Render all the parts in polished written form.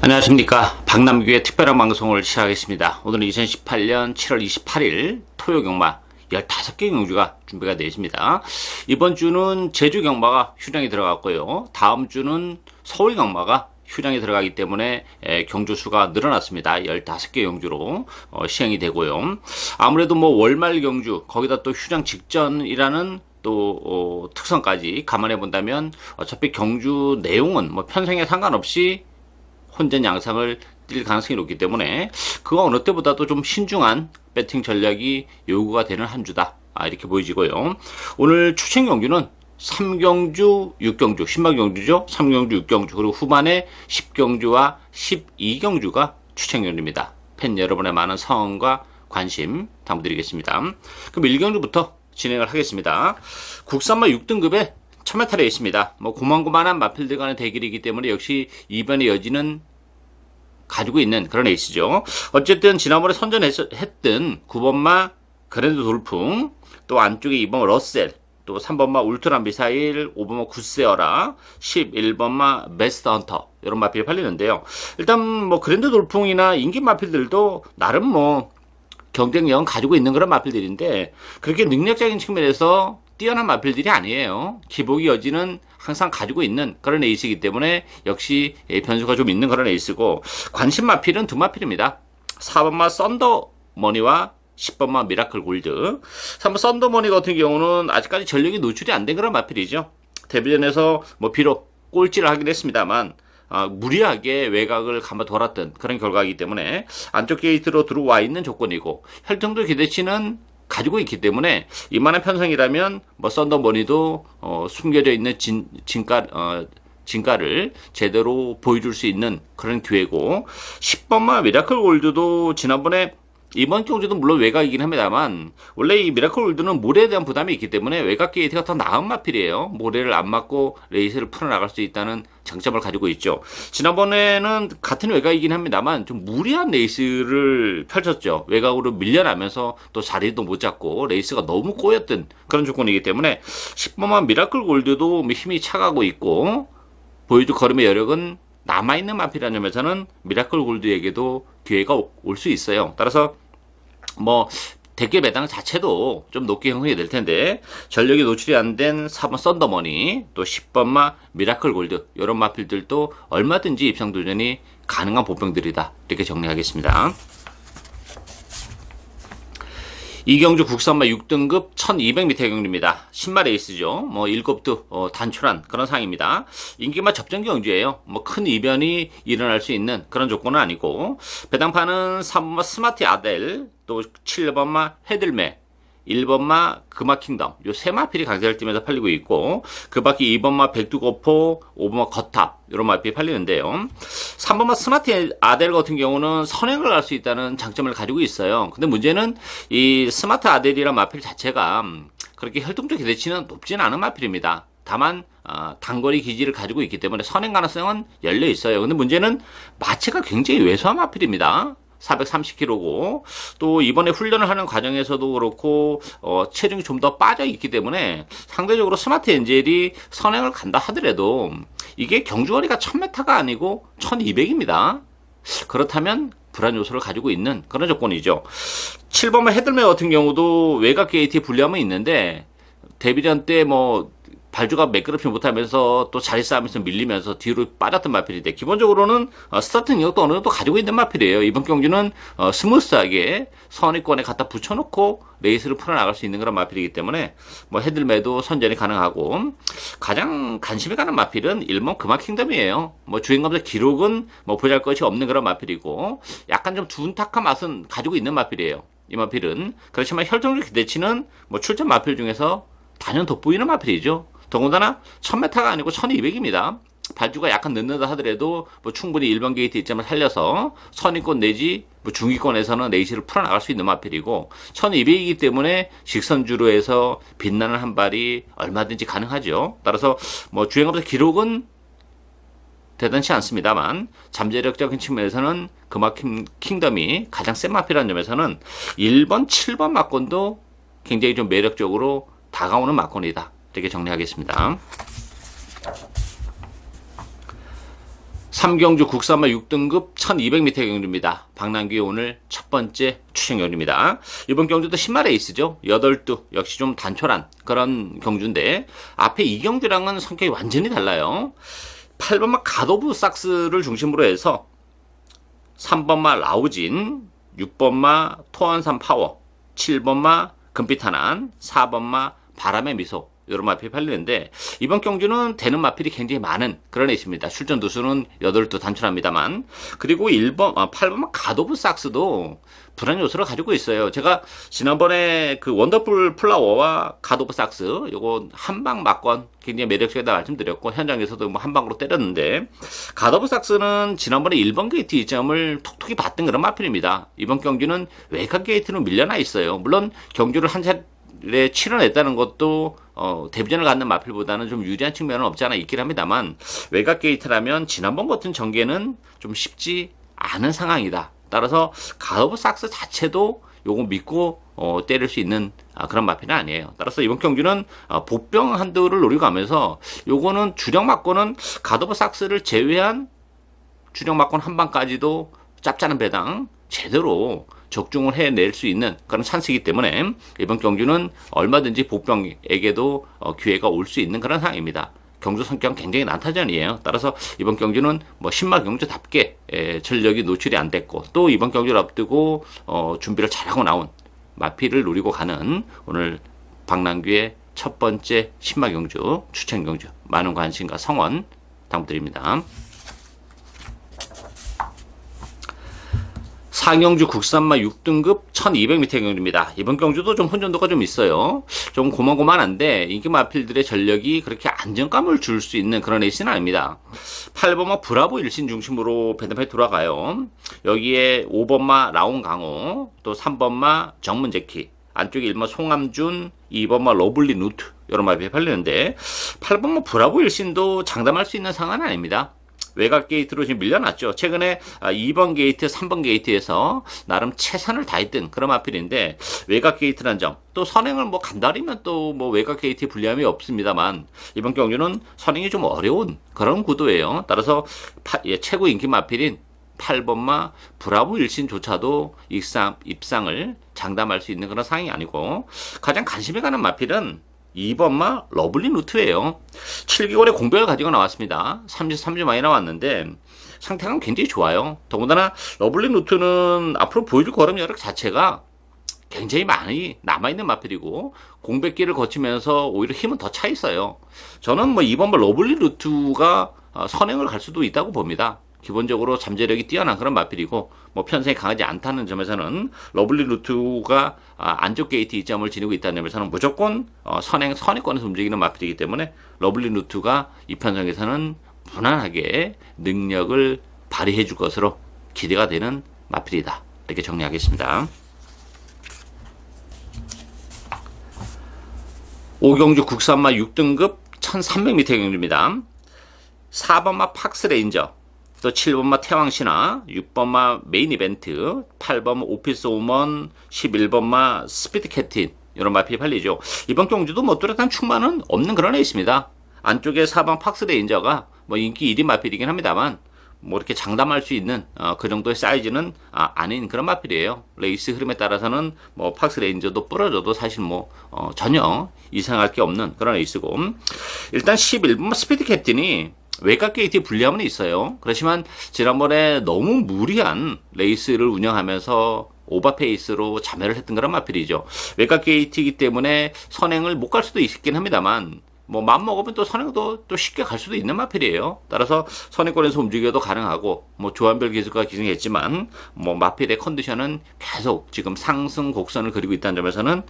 안녕하십니까. 박남규의 특별한 방송을 시작하겠습니다. 오늘은 2018년 7월 28일 토요 경마 15개 경주가 준비가 되어 있습니다. 이번 주는 제주 경마가 휴장이 들어갔고요. 다음 주는 서울 경마가 휴장이 들어가기 때문에 경주 수가 늘어났습니다. 15개 경주로 시행이 되고요. 아무래도 뭐 월말 경주 거기다 또 휴장 직전이라는 또 특성까지 감안해 본다면 어차피 경주 내용은 뭐 편성에 상관없이 혼전 양상을 띌 가능성이 높기 때문에 그거 어느 때보다도 좀 신중한 배팅 전략이 요구가 되는 한 주다, 이렇게 보여지고요. 오늘 추천 경주는 3경주, 6경주, 신박 경주죠. 3경주, 6경주, 그리고 후반에 10경주와 12경주가 추천 경주입니다. 팬 여러분의 많은 성원과 관심 당부드리겠습니다. 그럼 1경주부터 진행을 하겠습니다. 국산마 6등급에 1000m에 있습니다. 뭐 고만고만한 마필들 간의 대결이기 때문에 역시 이변의 여지는 가지고 있는 그런 에이스죠. 어쨌든 지난번에 선전했던 9번마 그랜드 돌풍, 또 안쪽에 2번 러셀, 또 3번마 울트라 미사일, 5번마 굿세어라, 11번마 베스트 헌터, 이런 마필이 팔리는데요. 일단 뭐 그랜드 돌풍이나 인기 마필들도 나름 뭐 경쟁력은 가지고 있는 그런 마필들인데 그렇게 능력적인 측면에서 뛰어난 마필들이 아니에요. 기복의 여지는 항상 가지고 있는 그런 에이스이기 때문에 역시 변수가 좀 있는 그런 에이스고, 관심 마필은 두 마필입니다. 4번마 썬더머니와 10번마 미라클 골드. 3번 썬더머니 같은 경우는 아직까지 전력이 노출이 안 된 그런 마필이죠. 데뷔전에서 뭐 비록 꼴찌를 하긴 했습니다만 무리하게 외곽을 감아 돌았던 그런 결과이기 때문에 안쪽 게이트로 들어와 있는 조건이고, 혈통도 기대치는 가지고 있기 때문에 이만한 편성이라면 뭐 썬더머니도 숨겨져 있는 진가를 제대로 보여줄 수 있는 그런 기회고, 10번마 미라클 골드도 지난번에 이번 경주도 물론 외곽이긴 합니다만 원래 이 미라클 골드는 모래에 대한 부담이 있기 때문에 외곽 게이트가 더 나은 마필이에요. 모래를 안 맞고 레이스를 풀어나갈 수 있다는 장점을 가지고 있죠. 지난번에는 같은 외곽이긴 합니다만 좀 무리한 레이스를 펼쳤죠. 외곽으로 밀려나면서 또 자리도 못 잡고 레이스가 너무 꼬였던 그런 조건이기 때문에 10번만 미라클 골드도 힘이 차가고 있고 보여줄 걸음의 여력은 남아있는 마필이라는 점에서는 미라클 골드에게도 기회가 올 수 있어요. 따라서 뭐 대결 배당 자체도 좀 높게 형성이 될 텐데 전력이 노출이 안 된 4번 썬더머니, 또 10번마 미라클 골드, 이런 마필들도 얼마든지 입상 도전이 가능한 보병들이다, 이렇게 정리하겠습니다. 이경주 국산마 6등급 1200m 경주입니다. 신마 레이스죠. 뭐 7도 단촐한 그런 상입니다. 인기마 접전 경주예요. 뭐 큰 이변이 일어날 수 있는 그런 조건은 아니고, 배당판은 3번마 스마트 아델, 또 7번마 헤들메, 1번마 금화킹덤, 요 세 마필이 강세를 띠면서 팔리고 있고, 그 밖에 2번마 백두거포, 5번마 거탑, 요런 마필이 팔리는데요. 3번마 스마트 아델 같은 경우는 선행을 갈 수 있다는 장점을 가지고 있어요. 근데 문제는 이 스마트 아델이란 마필 자체가 그렇게 혈통적 기대치는 높지는 않은 마필입니다. 다만 단거리 기지를 가지고 있기 때문에 선행 가능성은 열려 있어요. 근데 문제는 마체가 굉장히 왜소한 마필입니다. 430kg고 또 이번에 훈련을 하는 과정에서도 그렇고 체중이 좀 더 빠져 있기 때문에 상대적으로 스마트 엔젤이 선행을 간다 하더라도 이게 경주거리가 1000m가 아니고 1200입니다. 그렇다면 불안 요소를 가지고 있는 그런 조건이죠. 7번마 헤들메 같은 경우도 외곽 게이트에 불리함은 있는데 데뷔전 때 뭐 발주가 매끄럽지 못하면서 또 자리 싸움에서 밀리면서 뒤로 빠졌던 마필인데 기본적으로는 스타트 능력도 어느 정도 가지고 있는 마필이에요. 이번 경주는 스무스하게 선의권에 갖다 붙여놓고 레이스를 풀어나갈 수 있는 그런 마필이기 때문에 뭐 헤들매도 선전이 가능하고, 가장 관심이 가는 마필은 1번 금화킹덤이에요. 뭐 주행검사 기록은 뭐 보잘것이 없는 그런 마필이고 약간 좀 둔탁한 맛은 가지고 있는 마필이에요. 이 마필은 그렇지만 혈통적 기대치는 뭐 출전 마필 중에서 단연 돋보이는 마필이죠. 더군다나 1000m가 아니고 1200입니다. 발주가 약간 늦는다 하더라도 뭐 충분히 1번 게이트 이점을 살려서 선위권 내지 뭐 중위권에서는 레이스를 풀어나갈 수 있는 마필이고, 1200이기 때문에 직선주로 해서 빛나는 한 발이 얼마든지 가능하죠. 따라서 뭐 주행검사 기록은 대단치 않습니다만 잠재력적인 측면에서는 금화킹덤이 가장 센 마필이라는 점에서는 1번, 7번 막권도 굉장히 좀 매력적으로 다가오는 막권이다, 이렇게 정리하겠습니다. 3경주 국산마 6등급 1200m 경주입니다. 박남규의 오늘 첫 번째 추천 경주입니다. 이번 경주도 10마 레이스죠. 8두 역시 좀 단촐한 그런 경주인데 앞에 이 경주랑은 성격이 완전히 달라요. 8번마 갓오브 삭스를 중심으로 해서 3번마 라우진, 6번마 토안산 파워, 7번마 금빛하난, 4번마 바람의 미소 이런 마필이 팔리는데 이번 경주는 되는 마필이 굉장히 많은 그런 레이스입니다. 출전 두수는 8두 단출합니다만 그리고 8번마 갓오브 삭스도 불안 요소를 가지고 있어요. 제가 지난번에 그 원더풀 플라워와 갓오브 삭스 요거 한방 막권 굉장히 매력적이다 말씀드렸고 현장에서도 뭐 한방으로 때렸는데 갓오브 삭스는 지난번에 1번 게이트 2점을 톡톡히 봤던 그런 마필입니다. 이번 경주는 외곽 게이트로 밀려나 있어요. 물론 경주를 한 차례 치러냈다는 것도 데뷔전을 갖는 마필보다는 좀 유리한 측면은 없지 않아 있긴 합니다만 외곽 게이트라면 지난번 같은 전개는 좀 쉽지 않은 상황이다. 따라서 갓오브 삭스 자체도 요거 믿고 때릴 수 있는 그런 마필은 아니에요. 따라서 이번 경주는 복병 한두를 노리고 가면서 요거는 주력 막고는 갓오브 삭스를 제외한 주력 막권 한 방까지도 짭짤한 배당 제대로 적중을 해낼 수 있는 그런 찬스이기 때문에 이번 경주는 얼마든지 복병에게도 기회가 올 수 있는 그런 상황입니다. 경주 성격은 굉장히 난타전이에요. 따라서 이번 경주는 뭐 신마 경주답게 전력이 노출이 안 됐고 또 이번 경주를 앞두고 준비를 잘하고 나온 마필을 노리고 가는 오늘 박남규의 첫 번째 신마 경주 추천 경주 많은 관심과 성원 당부드립니다. 상영주 국산마 6등급 1200m 경주입니다. 이번 경주도 좀 혼전도가 좀 있어요. 좀 고만고만한데 인기 마필들의 전력이 그렇게 안정감을 줄 수 있는 그런 레이스는 아닙니다. 8번마 브라보 일신 중심으로 배드판이 돌아가요. 여기에 5번마 라온 강호, 또 3번마 정문 제키, 안쪽에 1번마 송암준, 2번마 러블리 누트 이런 마필이 팔리는데 8번마 브라보 일신도 장담할 수 있는 상황은 아닙니다. 외곽 게이트로 지금 밀려났죠. 최근에 2번 게이트, 3번 게이트에서 나름 최선을 다했던 그런 마필인데 외곽 게이트란 점, 또 선행을 뭐 간다리면 또 뭐 외곽 게이트에 불리함이 없습니다만 이번 경주는 선행이 좀 어려운 그런 구도예요. 따라서 최고 인기 마필인 8번마 브라보 일신조차도 입상을 장담할 수 있는 그런 상황이 아니고 가장 관심이 가는 마필은 2번마 러블리 누트예요. 7개월의 공백을 가지고 나왔습니다. 33주 많이 나왔는데 상태가 굉장히 좋아요. 더군다나 러블리 누트는 앞으로 보여줄 걸음 여력 자체가 굉장히 많이 남아있는 마필이고 공백기를 거치면서 오히려 힘은 더 차 있어요. 저는 뭐 2번마 러블리 누트가 선행을 갈 수도 있다고 봅니다. 기본적으로 잠재력이 뛰어난 그런 마필이고 뭐 편성이 강하지 않다는 점에서는 러블리 루트가 안쪽 게이트 2점을 지니고 있다는 점에서는 무조건 선행권에서 움직이는 마필이기 때문에 러블리 루트가 이 편성에서는 무난하게 능력을 발휘해 줄 것으로 기대가 되는 마필이다. 이렇게 정리하겠습니다. 오경주 국산마 6등급 1300m 경주입니다. 4번마 팍스레인저, 또 7번마 태왕신화, 6번마 메인 이벤트, 8번마 오피스 오먼, 11번마 스피드 캡틴 이런 마필이 팔리죠. 이번 경주도 뭐 뚜렷한 충만은 없는 그런 레이스입니다. 안쪽에 4번 팍스 레인저가 뭐 인기 1위 마필이긴 합니다만 뭐 이렇게 장담할 수 있는 그 정도의 사이즈는 아닌 그런 마필이에요. 레이스 흐름에 따라서는 뭐 팍스 레인저도 부러져도 사실 뭐 전혀 이상할 게 없는 그런 레이스고 일단 11번마 스피드 캡틴이 외곽 게이트에 불리함은 있어요. 그렇지만 지난번에 너무 무리한 레이스를 운영하면서 오버페이스로 자멸을 했던 그런 마필이죠. 외곽 게이트이기 때문에 선행을 못 갈 수도 있긴 합니다만 뭐 맘 먹으면 또 선행도 또 쉽게 갈 수도 있는 마필이에요. 따라서 선행권에서 움직여도 가능하고 뭐 조합별 기술과 기승했지만 뭐 마필의 컨디션은 계속 지금 상승 곡선을 그리고 있다는 점에서는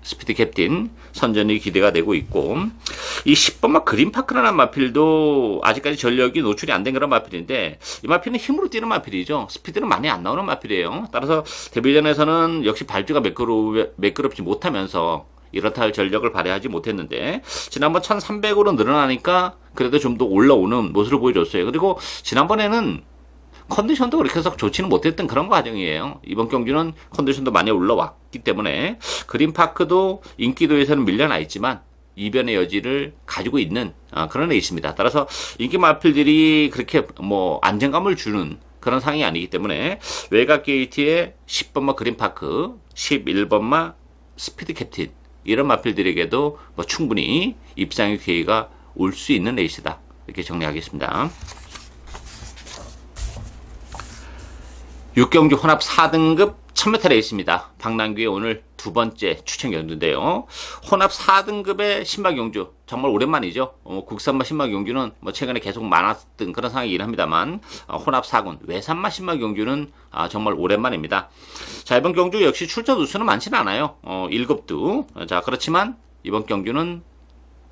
스피드 캡틴 선전이 기대가 되고 있고 이 10번마 그린파크라는 마필도 아직까지 전력이 노출이 안 된 그런 마필인데 이 마필은 힘으로 뛰는 마필이죠. 스피드는 많이 안 나오는 마필이에요. 따라서 데뷔전에서는 역시 발주가 매끄럽지 못하면서 이렇다 할 전력을 발휘하지 못했는데 지난번 1300으로 늘어나니까 그래도 좀 더 올라오는 모습을 보여줬어요. 그리고 지난번에는 컨디션도 그렇게 해서 좋지는 못했던 그런 과정이에요. 이번 경기는 컨디션도 많이 올라왔기 때문에 그린파크도 인기도에서는 밀려나 있지만 이변의 여지를 가지고 있는 그런 레이스입니다. 따라서 인기 마필들이 그렇게 뭐 안정감을 주는 그런 상황이 아니기 때문에 외곽 게이트의 10번마 그린파크, 11번마 스피드 캡틴 이런 마필들에게도 뭐 충분히 입상의 기회가 올 수 있는 레이스다. 이렇게 정리하겠습니다. 6경주 혼합 4등급 1000m 레이스입니다. 박남규의 오늘 두 번째 추천 경주인데요. 혼합 4등급의 신마 경주 정말 오랜만이죠. 국산마 신마 경주는 뭐 최근에 계속 많았던 그런 상황이긴 합니다만 혼합 4군 외산마 신마 경주는 정말 오랜만입니다. 자, 이번 경주 역시 출전 우수는 많지는 않아요. 1급도. 자, 그렇지만 이번 경주는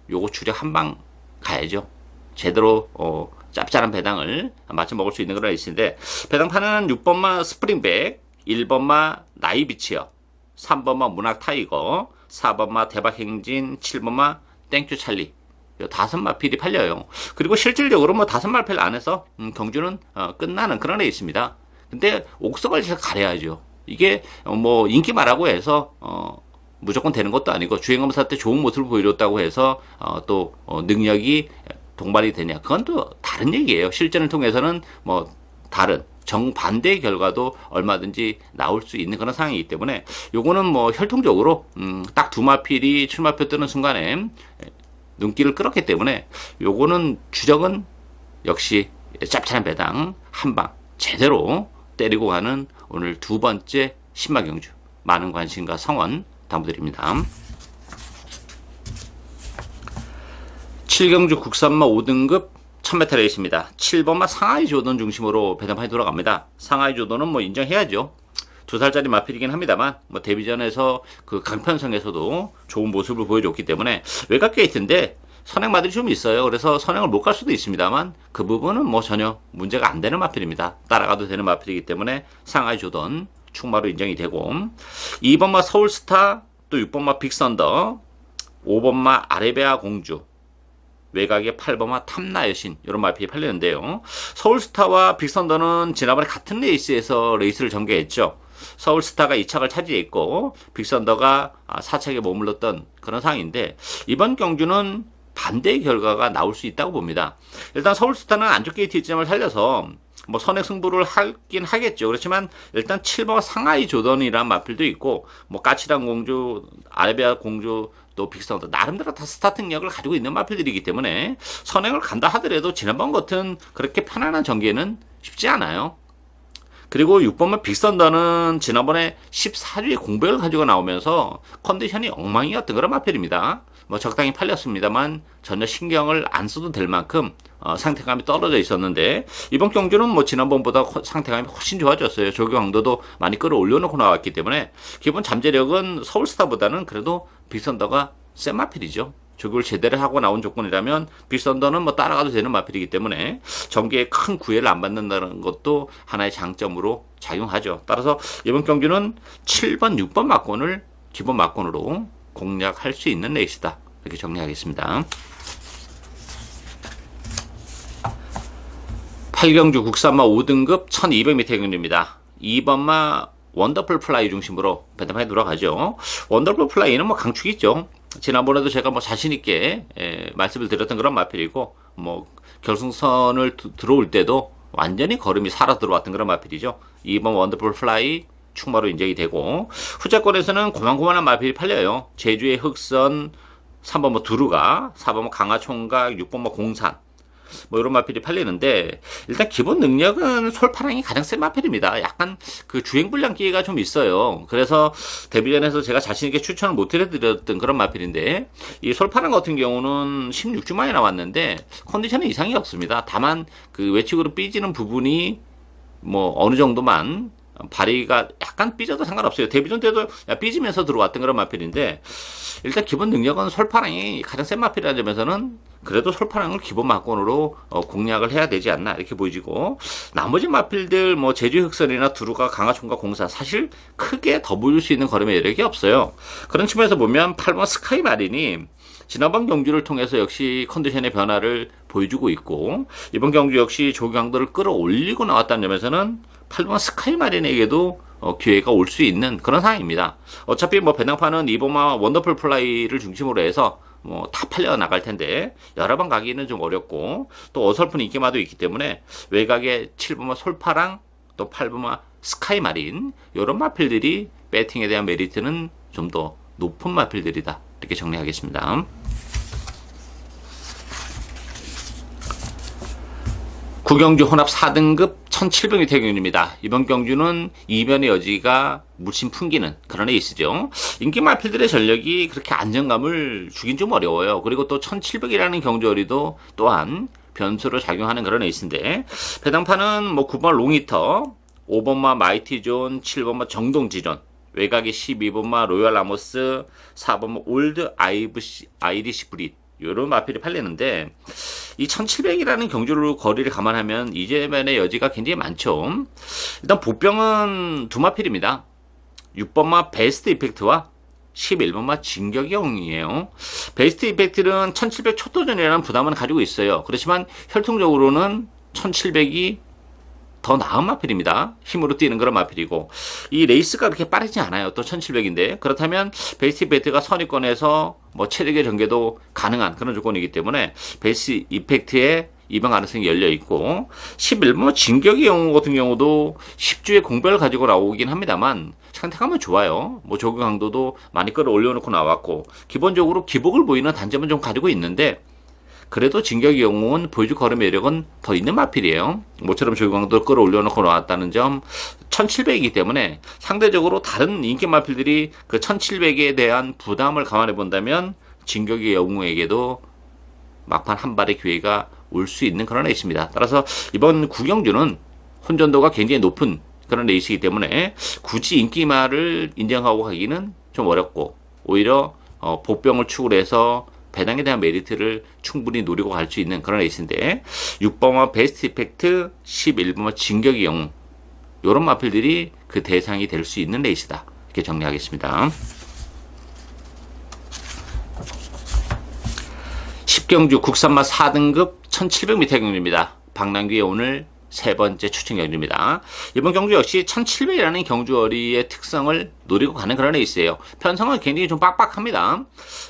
요거 주력 한 방 가야죠. 제대로 짭짤한 배당을 맞춰 먹을 수 있는 그런 레이스인데, 배당판은 6번마 스프링백, 1번마 나이비치어, 3번마 문학 타이거, 4번마 대박행진, 7번마 땡큐 찰리. 5마필이 팔려요. 그리고 실질적으로 뭐 5마필 안에서 경주는 끝나는 그런 레이스입니다. 근데 옥석을 잘 가려야죠. 이게 뭐 인기마라고 해서 무조건 되는 것도 아니고, 주행검사 때 좋은 모습을 보여줬다고 해서 또 능력이 동반이 되냐, 그건 또 다른 얘기예요. 실전을 통해서는 뭐 다른 정반대의 결과도 얼마든지 나올 수 있는 그런 상황이기 때문에 요거는 뭐 혈통적으로 딱 2마필이 출마표 뜨는 순간에 눈길을 끌었기 때문에 요거는 주적은 역시 짭짤한 배당 한방 제대로 때리고 가는 오늘 두 번째 신마경주, 많은 관심과 성원 당부드립니다. 7경주 국산마 5등급 1000m 레이스입니다. 7번마 상하이 조던 중심으로 배당판이 돌아갑니다. 상하이 조던은 뭐 인정해야죠. 2살짜리 마필이긴 합니다만 뭐 데뷔전에서 그 강편성에서도 좋은 모습을 보여줬기 때문에 외곽 게이트인데 선행마들이 좀 있어요. 그래서 선행을 못 갈 수도 있습니다만 그 부분은 뭐 전혀 문제가 안 되는 마필입니다. 따라가도 되는 마필이기 때문에 상하이 조던 충마로 인정이 되고, 2번마 서울스타, 또 6번마 빅선더, 5번마 아레베아 공주, 외곽에 8번마 탐나 여신, 이런 마필이 팔리는데요. 서울스타와 빅선더는 지난번에 같은 레이스에서 레이스를 전개했죠. 서울스타가 2착을 차지했고 빅선더가 4착에 머물렀던 그런 상황인데, 이번 경주는 반대의 결과가 나올 수 있다고 봅니다. 일단 서울스타는 안쪽 게이트 이점을 살려서 뭐 선행 승부를 하긴 하겠죠. 그렇지만 일단 7번 상하이 조던이라는 마필도 있고, 뭐 까치랑 공주, 아레비아 공주, 또 빅선더 나름대로 다 스타팅력을 가지고 있는 마필들이기 때문에 선행을 간다 하더라도 지난번 같은 그렇게 편안한 전개는 쉽지 않아요. 그리고 6번만 빅선더는 지난번에 14주의 공백을 가지고 나오면서 컨디션이 엉망이었던 그런 마필입니다. 뭐 적당히 팔렸습니다만 전혀 신경을 안 써도 될 만큼 상태감이 떨어져 있었는데, 이번 경주는 뭐 지난번보다 상태감이 훨씬 좋아졌어요. 조교 강도도 많이 끌어올려놓고 나왔기 때문에 기본 잠재력은 서울스타보다는 그래도 빅선더가 센 마필이죠. 조교를 제대로 하고 나온 조건이라면 빅선더는 뭐 따라가도 되는 마필이기 때문에 전개에 큰 구애를 안 받는다는 것도 하나의 장점으로 작용하죠. 따라서 이번 경주는 7번, 6번 막권을 기본 막권으로 공략할 수 있는 레이스다. 이렇게 정리하겠습니다. 8경주 국산마 5등급 1200m 경주입니다. 2번마 원더풀 플라이 중심으로 배당판에 돌아가죠. 원더풀 플라이는 뭐 강축이 있죠. 지난번에도 제가 뭐 자신있게 말씀을 드렸던 그런 마필이고, 뭐 결승선을 들어올 때도 완전히 걸음이 살아 들어왔던 그런 마필이죠. 2번 원더풀 플라이 충마로 인정이 되고, 후자권에서는 고만고만한 마필이 팔려요. 제주의 흑선, 3번 뭐 두루가, 4번 뭐 강화총각, 6번 뭐 공산, 뭐 이런 마필이 팔리는데, 일단 기본 능력은 솔파랑이 가장 센 마필입니다. 약간 그 주행불량기가 좀 있어요. 그래서 데뷔전에서 제가 자신있게 추천을 못 해드렸던 그런 마필인데, 이 솔파랑 같은 경우는 16주 만에 나왔는데 컨디션은 이상이 없습니다. 다만 그 외측으로 삐지는 부분이 뭐 어느 정도만 발이가 약간 삐져도 상관없어요. 데뷔전 때도 삐지면서 들어왔던 그런 마필인데, 일단 기본 능력은 솔파랑이 가장 센 마필이라는 점에서는 그래도 솔파랑을 기본 막권으로 공략을 해야 되지 않나 이렇게 보이지고, 나머지 마필들 뭐 제주 흑선이나 두루가, 강화총과 공사 사실 크게 더 보일 수 있는 걸음의 여력이 없어요. 그런 측면에서 보면 8번 스카이 마린이 지난번 경주를 통해서 역시 컨디션의 변화를 보여주고 있고, 이번 경주 역시 조기 강도를 끌어올리고 나왔다는 점에서는 8번 스카이 마린에게도 기회가 올 수 있는 그런 상황입니다. 어차피 뭐 배당판은 2번마 원더풀 플라이를 중심으로 해서 뭐 다 팔려 나갈 텐데 여러 번 가기는 좀 어렵고 또 어설픈 인기마도 있기 때문에 외곽에 7번마 솔파랑 또 8번마 스카이마린 이런 마필들이 배팅에 대한 메리트는 좀 더 높은 마필들이다 이렇게 정리하겠습니다. 구경주 혼합 4등급 1700m 경주입니다. 이번 경주는 이변의 여지가 물씬 풍기는 그런 에이스죠. 인기 마필들의 전력이 그렇게 안정감을 주긴 좀 어려워요. 그리고 또 1700이라는 경주거리도 또한 변수로 작용하는 그런 에이스인데 배당판은 뭐 9번 롱히터, 5번마 마이티존, 7번마 정동지존, 외곽에 12번마 로얄 아모스, 4번마 올드 아이리시 브릿 요런 마필이 팔리는데 이 1700이라는 경주로 거리를 감안하면 이재면의 여지가 굉장히 많죠. 일단 보병은 두 마필입니다. 6번마 베스트 이펙트와 11번마 진격영이에요. 베스트 이펙트는 1700 초도전이라는 부담은 가지고 있어요. 그렇지만 혈통적으로는 1700이 더 나은 마필입니다. 힘으로 뛰는 그런 마필이고 이 레이스가 그렇게 빠르지 않아요. 또 1700인데 그렇다면 베이스 이펙트가 선위권에서 뭐 체력의 전개도 가능한 그런 조건이기 때문에 베이스 이펙트에 이번 가능성이 열려 있고 11번 진격의 영웅 같은 경우도 10주의 공백을 가지고 나오긴 합니다만 상태감은 좋아요. 뭐 조교 강도도 많이 끌어올려놓고 나왔고 기본적으로 기복을 보이는 단점은 좀 가지고 있는데 그래도 진격의 영웅은 보여줄 걸음 매력은 더 있는 마필이에요. 모처럼 조경도 끌어올려놓고 나왔다는 점 1700이기 때문에 상대적으로 다른 인기 마필들이 그 1700에 대한 부담을 감안해 본다면 진격의 영웅에게도 막판 한 발의 기회가 올 수 있는 그런 레이스입니다. 따라서 이번 구경주는 혼전도가 굉장히 높은 그런 레이스이기 때문에 굳이 인기마를 인정하고 가기는 좀 어렵고 오히려 보병을 축으로 해서 배당에 대한 메리트를 충분히 노리고 갈 수 있는 그런 레이스인데 6번마 베스트 이펙트, 11번마 진격의 영웅 이런 마필들이 그 대상이 될 수 있는 레이스다 이렇게 정리하겠습니다. 10경주 국산마 4등급 1700m 경주입니다. 박남규의 오늘 세 번째 추천 경주입니다. 이번 경주 역시 1700이라는 경주거리의 특성을 노리고 가는 그런 레이스예요. 편성은 굉장히 좀 빡빡합니다.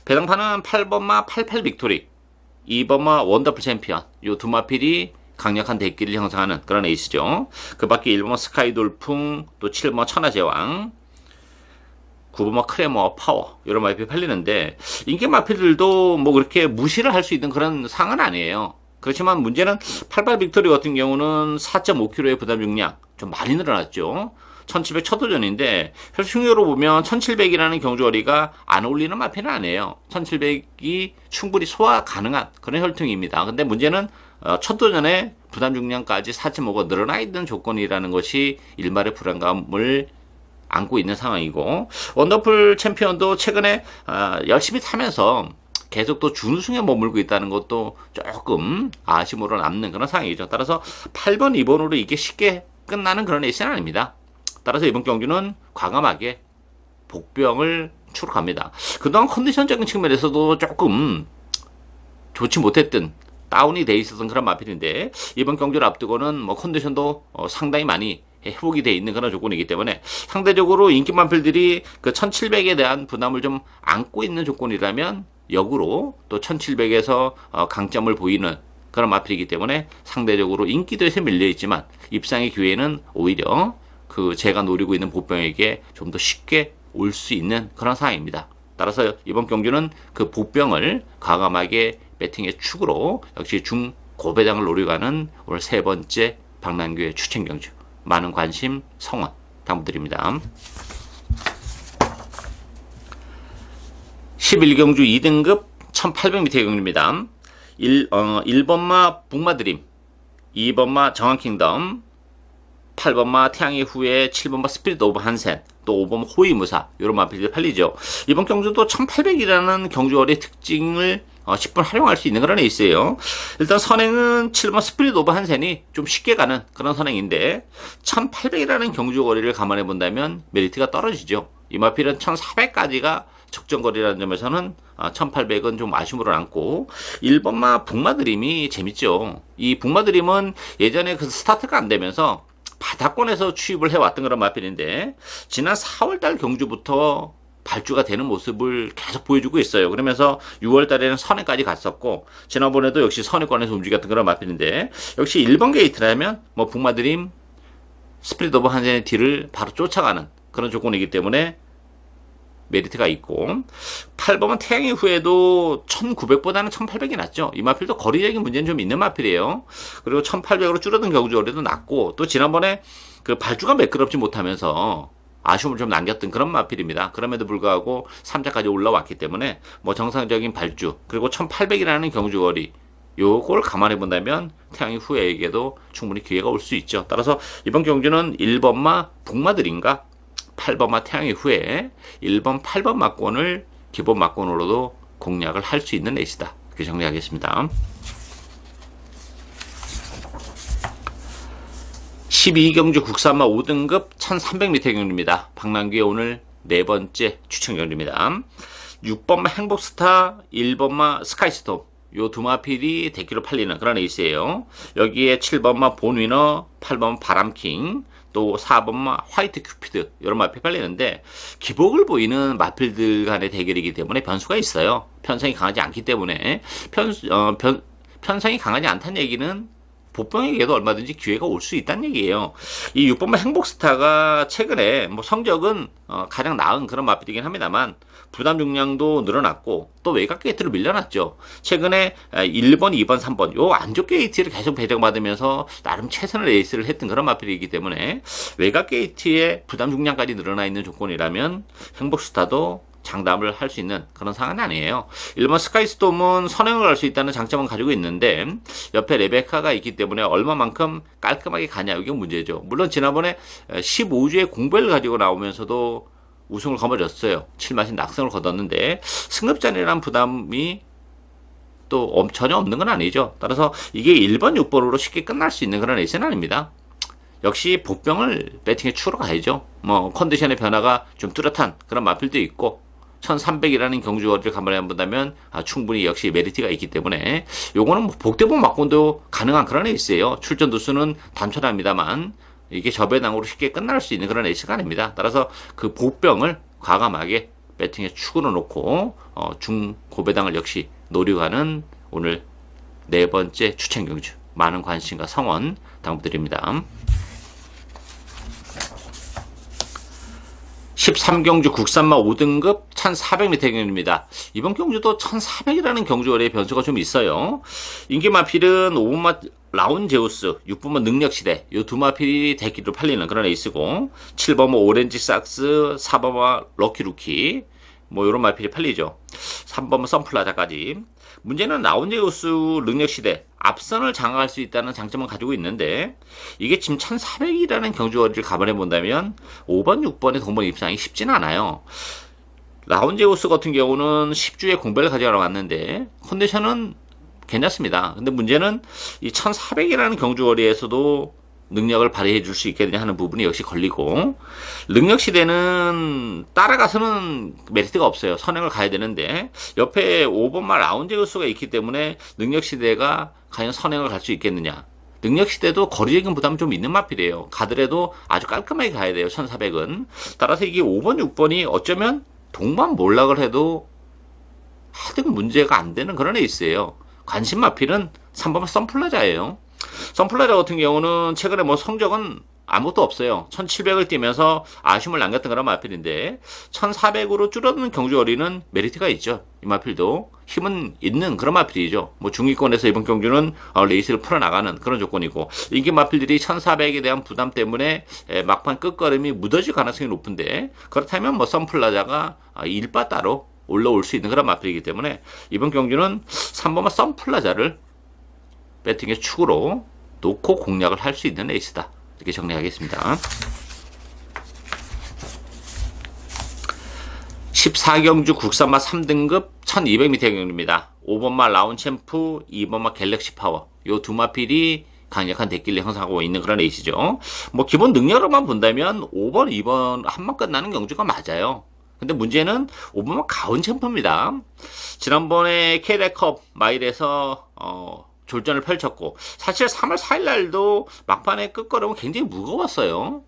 배당판은 8번마 88 빅토리, 2번마 원더풀 챔피언 이 두 마필이 강력한 대끼를 형성하는 그런 레이스죠. 그 밖에 1번마 스카이 돌풍, 또 7번마 천하제왕, 9번마 크레머 파워 이런 마필이 팔리는데 인기 마필들도 뭐 그렇게 무시를 할 수 있는 그런 상은 아니에요. 그렇지만 문제는 88 빅토리 같은 경우는 4.5kg의 부담 중량 좀 많이 늘어났죠. 1700 첫도전인데 혈중으로 보면 1700이라는 경주거리가 안 어울리는 마필은 아니에요. 1700이 충분히 소화 가능한 그런 혈통입니다. 근데 문제는 첫도전에 부담 중량까지 4.5가 늘어나 있는 조건이라는 것이 일말의 불안감을 안고 있는 상황이고 원더풀 챔피언도 최근에 열심히 타면서 계속 또 준우승에 머물고 있다는 것도 조금 아쉬움으로 남는 그런 상황이죠. 따라서 8번, 2번으로 이게 쉽게 끝나는 그런 레이스는 아닙니다. 따라서 이번 경주는 과감하게 복병을 추락합니다. 그동안 컨디션적인 측면에서도 조금 좋지 못했던 다운이 돼 있었던 그런 마필인데 이번 경주를 앞두고는 뭐 컨디션도 상당히 많이 회복이 돼 있는 그런 조건이기 때문에 상대적으로 인기 마필들이 그 1700에 대한 부담을 좀 안고 있는 조건이라면 역으로 또 1700에서 강점을 보이는 그런 마필이기 때문에 상대적으로 인기도에서 밀려있지만 입상의 기회는 오히려 그 제가 노리고 있는 보병에게 좀 더 쉽게 올 수 있는 그런 상황입니다. 따라서 이번 경주는 그 보병을 과감하게 배팅의 축으로 역시 중고배당을 노리고 가는 오늘 세 번째 박남규의 추천 경주 많은 관심 성원 당부드립니다. 11경주 2등급 1800m 경주입니다. 1번마 북마드림, 2번마 정한킹덤, 8번마 태양의 후예, 7번마 스피릿 오브 한센, 또 5번마 호위무사 이런 마필들이 팔리죠. 이번 경주도 1800이라는 경주거리의 특징을 10분 활용할 수 있는 그런 레이스예요. 일단 선행은 7번 스피릿 오브 한센이 좀 쉽게 가는 그런 선행인데 1800이라는 경주거리를 감안해 본다면 메리트가 떨어지죠. 이 마필은 1400까지가 적정거리라는 점에서는 1800은 좀 아쉬움으로 남고 1번마 북마드림이 재밌죠. 이 북마드림은 예전에 그 스타트가 안 되면서 바닥권에서 취입을 해왔던 그런 마필인데 지난 4월달 경주부터 발주가 되는 모습을 계속 보여주고 있어요. 그러면서 6월 달에는 선행까지 갔었고, 지난번에도 역시 선행권에서 움직였던 그런 마필인데, 역시 1번 게이트라면, 뭐, 북마드림, 스프릿 오브 한젠의 뒤를 바로 쫓아가는 그런 조건이기 때문에 메리트가 있고, 8번은 태양 이후에도 1900보다는 1800이 낫죠. 이 마필도 거리적인 문제는 좀 있는 마필이에요. 그리고 1800으로 줄어든 경주거리도 낮고, 또 지난번에 그 발주가 매끄럽지 못하면서 아쉬움을 좀 남겼던 그런 마필입니다. 그럼에도 불구하고 3자까지 올라왔기 때문에 뭐 정상적인 발주, 그리고 1800이라는 경주거리, 요걸 감안해 본다면 태양이 후에에게도 충분히 기회가 올 수 있죠. 따라서 이번 경주는 1번마 북마들인가 8번마 태양이 후에 1번 8번 막권을 기본 막권으로도 공략을 할 수 있는 레이스다. 이렇게 정리하겠습니다. 12경주 국산마 5등급 1300m 경주입니다. 박남규의 오늘 네 번째 추천 경주입니다. 6번마 행복스타, 1번마 스카이스톰, 요 두 마필이 대기로 팔리는 그런 레이스예요. 여기에 7번마 본위너, 8번 바람킹, 또 4번마 화이트 큐피드 이런 마필 팔리는데, 기복을 보이는 마필들 간의 대결이기 때문에 변수가 있어요. 편성이 강하지 않기 때문에 편성이 강하지 않다는 얘기는 복병에게도 얼마든지 기회가 올 수 있다는 얘기예요. 이 6번마 행복스타가 최근에 뭐 성적은 가장 나은 그런 마필이긴 합니다만, 부담 중량도 늘어났고 또 외곽 게이트를 밀려났죠. 최근에 1번, 2번, 3번 요 안쪽 게이트를 계속 배정받으면서 나름 최선의 레이스를 했던 그런 마필이기 때문에, 외곽 게이트의 부담 중량까지 늘어나 있는 조건이라면 행복스타도 장담을 할 수 있는 그런 상황은 아니에요. 1번 스카이스톰은 선행을 할 수 있다는 장점은 가지고 있는데, 옆에 레베카가 있기 때문에 얼마만큼 깔끔하게 가냐, 이게 문제죠. 물론 지난번에 15주의 공배를 가지고 나오면서도 우승을 거머쥐었어요. 7마신 낙승을 거뒀는데 승급전이라는 부담이 또 전혀 없는 건 아니죠. 따라서 이게 1번, 6번으로 쉽게 끝날 수 있는 그런 레이스는 아닙니다. 역시 복병을 배팅에 추러 가야죠. 뭐 컨디션의 변화가 좀 뚜렷한 그런 마필도 있고, 1300이라는 경주거리를 감안해 본다면 충분히 역시 메리트가 있기 때문에, 요거는 뭐 복대복 막권도 가능한 그런 레이스예요. 출전 두수는 단촐합니다만 이게 저배당으로 쉽게 끝날 수 있는 그런 레이스가 아닙니다. 따라서 그 복병을 과감하게 배팅에 축으로 놓고 중고배당을 역시 노려가는 오늘 네 번째 추천 경주, 많은 관심과 성원 당부드립니다. 13경주 국산마 5등급 1400m 경주입니다. 이번 경주도 1400이라는 경주거리의 변수가 좀 있어요. 인기 마필은 5번마 라운제우스, 6번마 능력시대, 요 두 마필이 대기로 팔리는 그런 레이스고, 7번마 오렌지 삭스, 4번마 럭키루키, 뭐 요런 마필이 팔리죠. 3번마 선플라자까지. 문제는 라운제우스 능력시대, 앞선을 장악할 수 있다는 장점을 가지고 있는데, 이게 지금 1400이라는 경주거리를 감안해 본다면 5번, 6번의 동반 입상이 쉽진 않아요. 라운제우스 같은 경우는 10주에 공배를 가져가러 왔는데 컨디션은 괜찮습니다. 근데 문제는 이 1400이라는 경주거리에서도 능력을 발휘해 줄 수 있겠느냐 하는 부분이 역시 걸리고, 능력시대는 따라가서는 메리트가 없어요. 선행을 가야 되는데 옆에 5번마 라운제우스가 있기 때문에 능력시대가 과연 선행을 갈 수 있겠느냐. 능력시대도 거리적인 부담이 좀 있는 마필이에요. 가더라도 아주 깔끔하게 가야 돼요. 1400은. 따라서 이게 5번, 6번이 어쩌면 동반 몰락을 해도 하등 문제가 안 되는 그런 레이스예요. 관심 마필은 3번마 선플라자예요. 선플라자 같은 경우는 최근에 뭐 성적은 아무것도 없어요. 1700을 뛰면서 아쉬움을 남겼던 그런 마필인데, 1400으로 줄어드는 경주거리는 메리트가 있죠. 이 마필도 힘은 있는 그런 마필이죠. 뭐 중위권에서 이번 경주는 레이스를 풀어나가는 그런 조건이고, 인기 마필들이 1400에 대한 부담 때문에 막판 끝걸음이 무뎌질 가능성이 높은데, 그렇다면 뭐 선플라자가 일바 따로 올라올 수 있는 그런 마필이기 때문에 이번 경주는 3번마 선플라자를 배팅의 축으로 놓고 공략을 할 수 있는 레이스다. 이렇게 정리하겠습니다. 14경주 국산마 3등급 1200m 경주입니다. 5번마 라운챔프, 2번마 갤럭시 파워, 요 두 마필이 강력한 대기를 형성하고 있는 그런 레이스죠. 뭐 기본 능력으로만 본다면 5번, 2번 한번 끝나는 경주가 맞아요. 근데 문제는 5번마 가운 챔프입니다. 지난번에 KD컵 마일에서 졸전을 펼쳤고, 사실 3월 4일 날도 막판에 끝걸음은 굉장히 무거웠어요.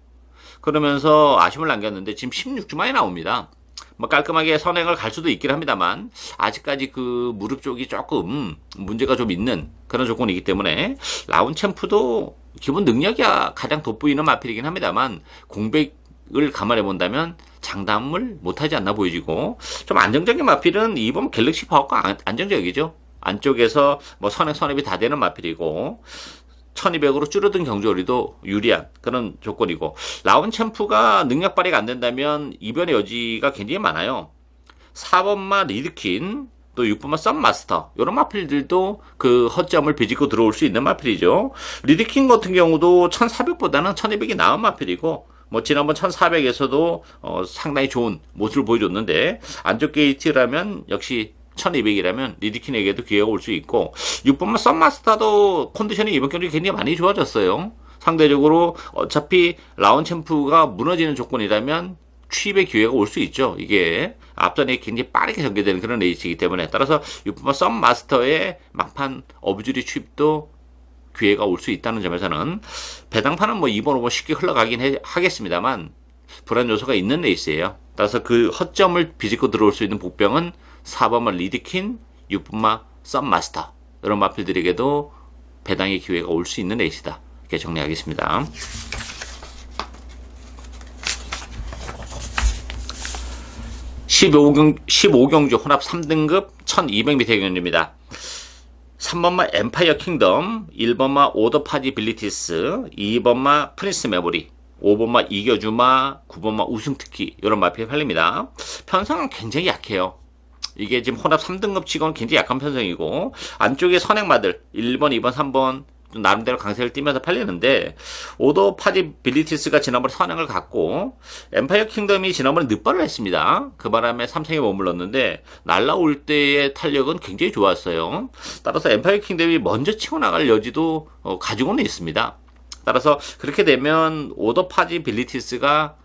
그러면서 아쉬움을 남겼는데 지금 16주 만에 나옵니다. 뭐 깔끔하게 선행을 갈 수도 있긴 합니다만 아직까지 그 무릎 쪽이 조금 문제가 좀 있는 그런 조건이기 때문에 라운챔프도 기본 능력이 가장 돋보이는 마필이긴 합니다만 공백을 감안해 본다면 장담을 못하지 않나 보여지고 좀 안정적인 마필은 이번 갤럭시 파워가 안정적이죠. 안쪽에서 뭐 선입이 다 되는 마필이고 1200으로 줄어든 경주거리도 유리한 그런 조건이고 라운챔프가 능력 발휘가 안 된다면 이변의 여지가 굉장히 많아요. 4번마 리드킨 또 6번마 썸마스터 이런 마필들도 그 허점을 비집고 들어올 수 있는 마필이죠. 리드킨 같은 경우도 1400보다는 1200이 나은 마필이고 뭐 지난번 1400에서도 상당히 좋은 모습을 보여줬는데 안쪽 게이트라면 역시 1200이라면 리드킨에게도 기회가 올 수 있고 6번만 썸마스터도 컨디션이 이번 경기 굉장히 많이 좋아졌어요. 상대적으로 어차피 라운챔프가 무너지는 조건이라면 취입의 기회가 올 수 있죠. 이게 앞전에 굉장히 빠르게 전개되는 그런 레이스이기 때문에 따라서 6번만 썸마스터의 막판 어부줄이 취입도 기회가 올 수 있다는 점에서는 배당판은 뭐 2번, 5번 쉽게 흘러가긴 하겠습니다만 불안 요소가 있는 레이스예요. 따라서 그 허점을 비집고 들어올 수 있는 복병은 4번마 리드킨, 6번마 썸마스터 이런 마필들에게도 배당의 기회가 올 수 있는 레이스다. 이렇게 정리하겠습니다. 15경주 혼합 3등급 1200m 경주입니다. 3번마 엠파이어 킹덤, 1번마 오더 파지빌리티스, 2번마 프린스 메모리, 5번마 이겨주마, 9번마 우승특기 이런 마필이 팔립니다. 편성은 굉장히 약해요. 이게 지금 혼합 3등급 치고는 굉장히 약한 편성이고 안쪽에 선행마들 1번, 2번, 3번 나름대로 강세를 띠면서 팔리는데 오더 파지빌리티스가 지난번에 선행을 갔고 엠파이어 킹덤이 지난번에 늑발을 했습니다. 그 바람에 삼성에 머물렀는데 날라올 때의 탄력은 굉장히 좋았어요. 따라서 엠파이어 킹덤이 먼저 치고 나갈 여지도 가지고는 있습니다. 따라서 그렇게 되면 오더 파지빌리티스가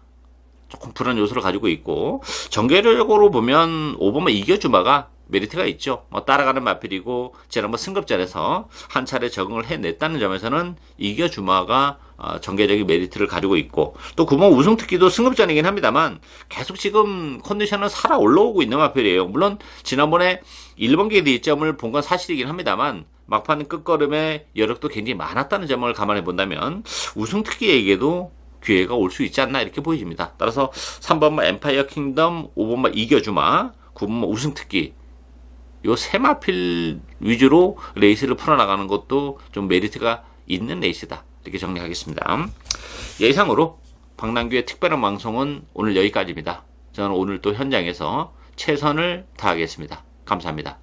조금 불안 요소를 가지고 있고 전개력으로 보면 5번만 이겨주마가 메리트가 있죠. 따라가는 마필이고 지난번 승급전에서 한 차례 적응을 해냈다는 점에서는 이겨주마가 전개적인 메리트를 가지고 있고 또 9번 우승특기도 승급전이긴 합니다만 계속 지금 컨디션은 살아 올라오고 있는 마필이에요. 물론 지난번에 1번 게이트 이점을 본 건 사실이긴 합니다만 막판 끝걸음에 여력도 굉장히 많았다는 점을 감안해 본다면 우승특기에게도 기회가 올 수 있지 않나 이렇게 보여집니다. 따라서 3번마 엠파이어 킹덤, 5번마 이겨주마, 9번마 우승특기 요 세 마필 위주로 레이스를 풀어나가는 것도 좀 메리트가 있는 레이스다. 이렇게 정리하겠습니다. 예상으로 박남규의 특별한 방송은 오늘 여기까지입니다. 저는 오늘 또 현장에서 최선을 다하겠습니다. 감사합니다.